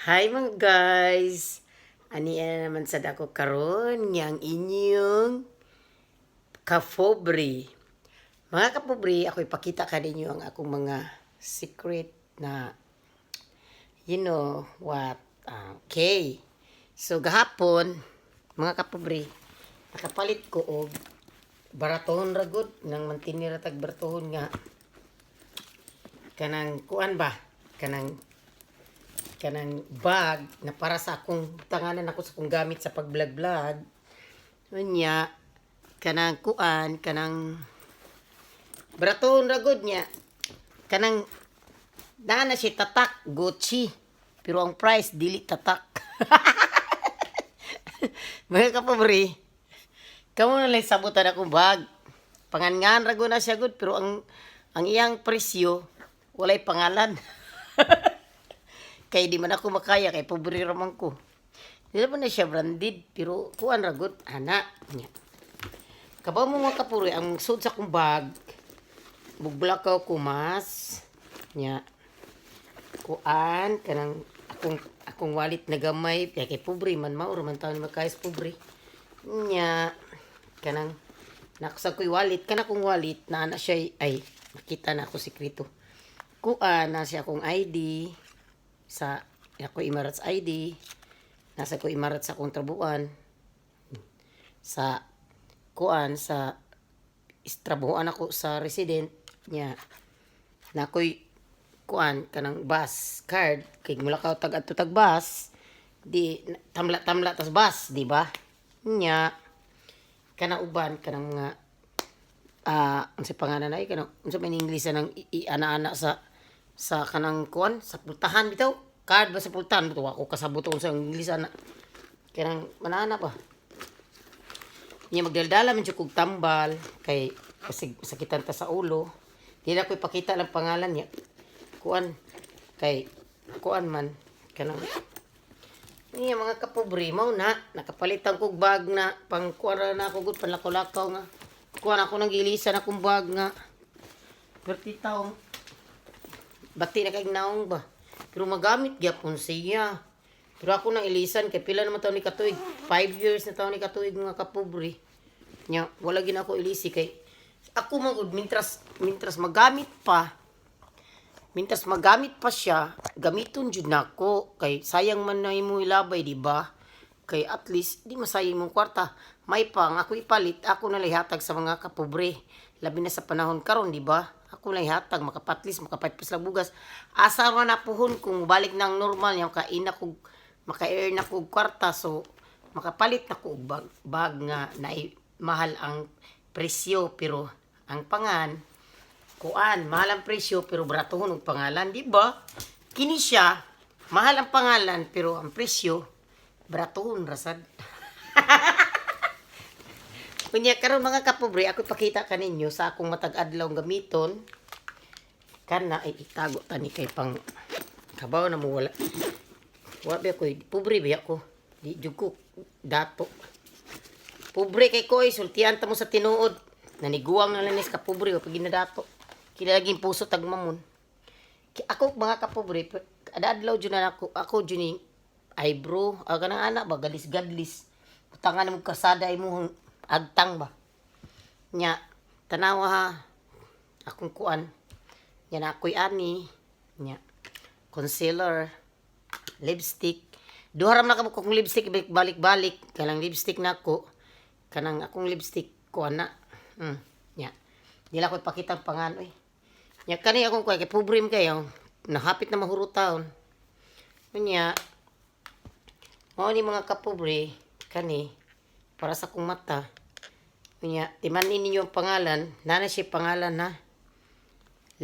Hi mga guys! Ani na naman sa dako karon yang inyong kapobre. Mga kapobre, ako ipakita ka ninyo ang akong mga secret na you know what. Okay. So gahapon, mga kapobre, nakapalit ko og baraton ragod nang mantinira tag baratohon nga kanang kuan ba? Kanang bag na para sa akong tanganan ako sa akong gamit sa pag-vlog. Unya kanang kuan, kanang braton ragod niya. Kanang na si tatak Gucci. Pero ang price dili tatak. Mga kapobre, kamo na lang sabutan akong bag. Pangangan ragod na siya good pero ang iyang presyo walay pangalan. Kay di man ako makaya, kay pobre raman ko. Di naman na siya branded, pero kuan ragot, ana. Nya. Kabaw mo mga kapuri, ang sud sa kong bag, buglakaw ko mas, nya, kuan, kanang akong wallet na gamay, kay pobre man mauro man taon magkais pobre. Nya, kanang, nakusag ko'y wallet, kanang kong wallet, na ana siya, ay, makita na ako sikreto. Kuan, na siya akong ID, sa ako Imarats ID, nasa ko Imarats sa akong trabuan, sa kuan sa trabuhan ako sa resident niya, na ako'y kuan kanang bus card kay mula ka tag adto tag bus di tamla tas bus di ba nya kanang uban kanang mga unsa pangalan ay kanang unsa man English nang ana-ana sa kanang kuan sa pultahan bitaw card ba sa pultahan bitaw ako kasabot sa English ana kanang manana pa niya magdaldala man jud kog tambal kay kasi sakitan ta sa ulo di na ko ipakita lang pangalan niya kuan kay kuan man kanang niya mga kapobre mao na nakapalitan kog bag na pang kuara na ako gud panlakaw-lakaw nga kuan ako nang gilisan akong bag nga 30 taong bati na kay naong ba. Pero magamit gyapon siya. Pero ako nang ilisan kay pila naman taon ni katuig. 5 years na taon ni katuig mga kapobre. Nya wala gid ako ilisi kay ako magud mintras magamit pa. Mintras magamit pa siya, gamiton jud nako kay sayang man na imo ilabay di ba? Kay at least di masayang mong kwarta. May pang ako ipalit, ako na hatag sa mga kapobre. Labi na sa panahon karon di ba? Ako lang hatag makapatlis makapatpis lang bugas asa ra na puhon kung balik nang normal yung kain ako maka-earn ako kwarta so makapalit na ko bag nga na mahal ang presyo pero ang pangan kuan mahal ang presyo pero bratohon og pangalan di ba kini siya mahal ang pangalan pero ang presyo bratohon rasad. Kunya karon mga kapobre, ako pakita kaninyo sa akong matag adlaw gamiton. Kana ay itago tani kay pang kabaw na mo wala. Wa ba ko pobre ba ako? Di jud ko dato. Pobre kay ko sultian ta mo sa tinuod. Naniguang na lanis ka pobre o pag ginadato. Kinalaging puso tag mamon. Ako mga kapobre, adlaw jud na ako jud ni eyebrow, kanang ana ba galis-gadlis. Utangan mo kasada imo agtang ba nya tanawa ha akong kuan nya na ako'y ani nya concealer lipstick duha ra man ka kong lipstick balik-balik kanang lipstick nako kanang akong lipstick kuan na nya dila ko ipakita ang pangan nya kani akong kuan kay pobre kayo nahapit na mahurutaon nya mao ni mga kapobre kani para sa kong mata. Kunya, timanin ninyo ang pangalan. Nana siya pangalan na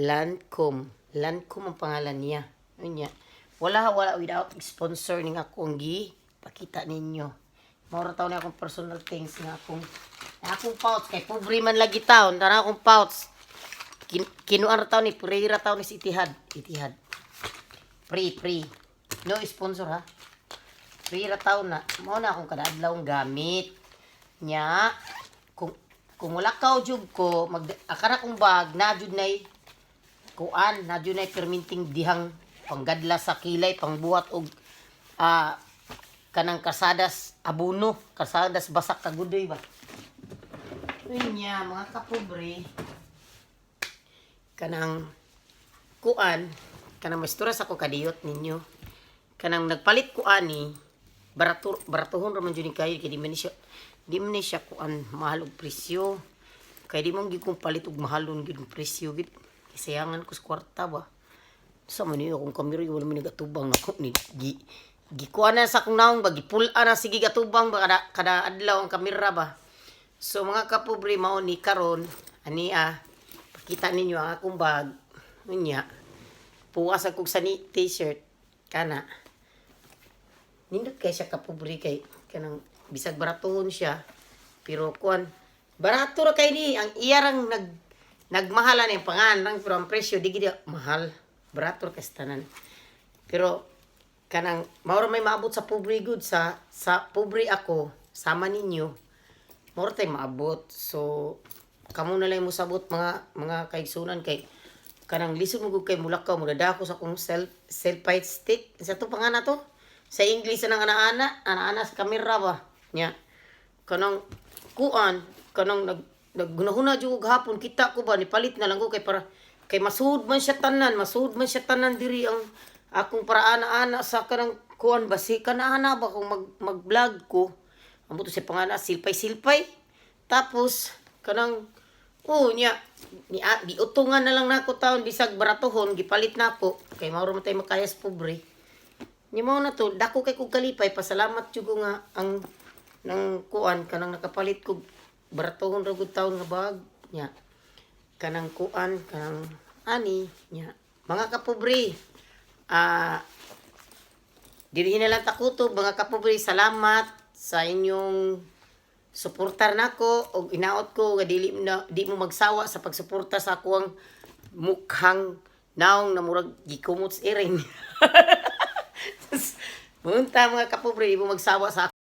Lancome. Lancome ang pangalan niya. Kunya, wala without sponsor ning akong pakita ninyo. Maura taon na akong personal things nga akong pouch. Kay pobre man lagi taon. Tara akong pouch. Kinuan ra taon ni Pereira taon ni si Itihad. Free. No sponsor ha. Pereira taon na. Mao na akong kadadlawng gamit. Nya kung wala ka jud ko akara kong bag na jud nay kuan na jud nay perminting dihang panggadla sa kilay pangbuhat og ah kanang kasadas abuno, kasadas basak kagudoy ba. Unya mga kapobre, kanang kuan, kanang mastura sa ko kadiyot ninyo. Kanang nagpalit ko ani, baratuhon raman jud ni kayo kay di man ni siya kuan mahal og presyo. Kay di man gyud kong palit og mahalon gyud ang presyo gid. Kasayangan ko sa kwarta ba. Sa man niyo kung kamera wala man nagatubang ako ni gikuan na sa akong naong ba gipul-an na sige gatubang ba kada adlaw ang kamera ba. So mga kapobre mao ni karon ani pakita ninyo ang akong bag. Unya puwas ako sa ni t-shirt kana. Nindot kay siya kapobre kay kanang bisag baratuhon siya pero kuan barato ra kay ni ang iyarang nagmahalan ang pangalan pero ang presyo di gid mahal. Barato ra kay tanan. Pero kanang maura may maabot sa pobre good sa pobre ako sama ninyo maura tay maabot. So kamo na lang mo sabot mga kaigsunan kay kanang lisod mo gud kay mulakaw mo dadako sa kung self-fight stick sa to pangana to sa English nang ana sa kamera ba nya kanang kuan kanang naggunahuna jud hapon kita ko ba ni palit na lang ko kay para kay masud man siya tanan diri ang akong para ana sa kanang kuan ba si kana ba kung mag-vlog ko amo to si pangana silpay tapos kanang nya di utungan na lang nako taon bisag baratohon gipalit nako kay mao man tay makayas pobre ni mao na to dako kay kog kalipay pasalamat jud ko nga ang nang kuan kanang nakapalit ko baratohon ra gud taon nga bag nya kanang kuan kanang ani nya mga kapobre dili na lang takutob mga kapobre salamat sa inyong suportar nako og inaot ko nga di mo magsawa sa pagsuporta sa akong mukhang naong na murag gikumot sa iring. Munta mga kapobre di mo magsawa sa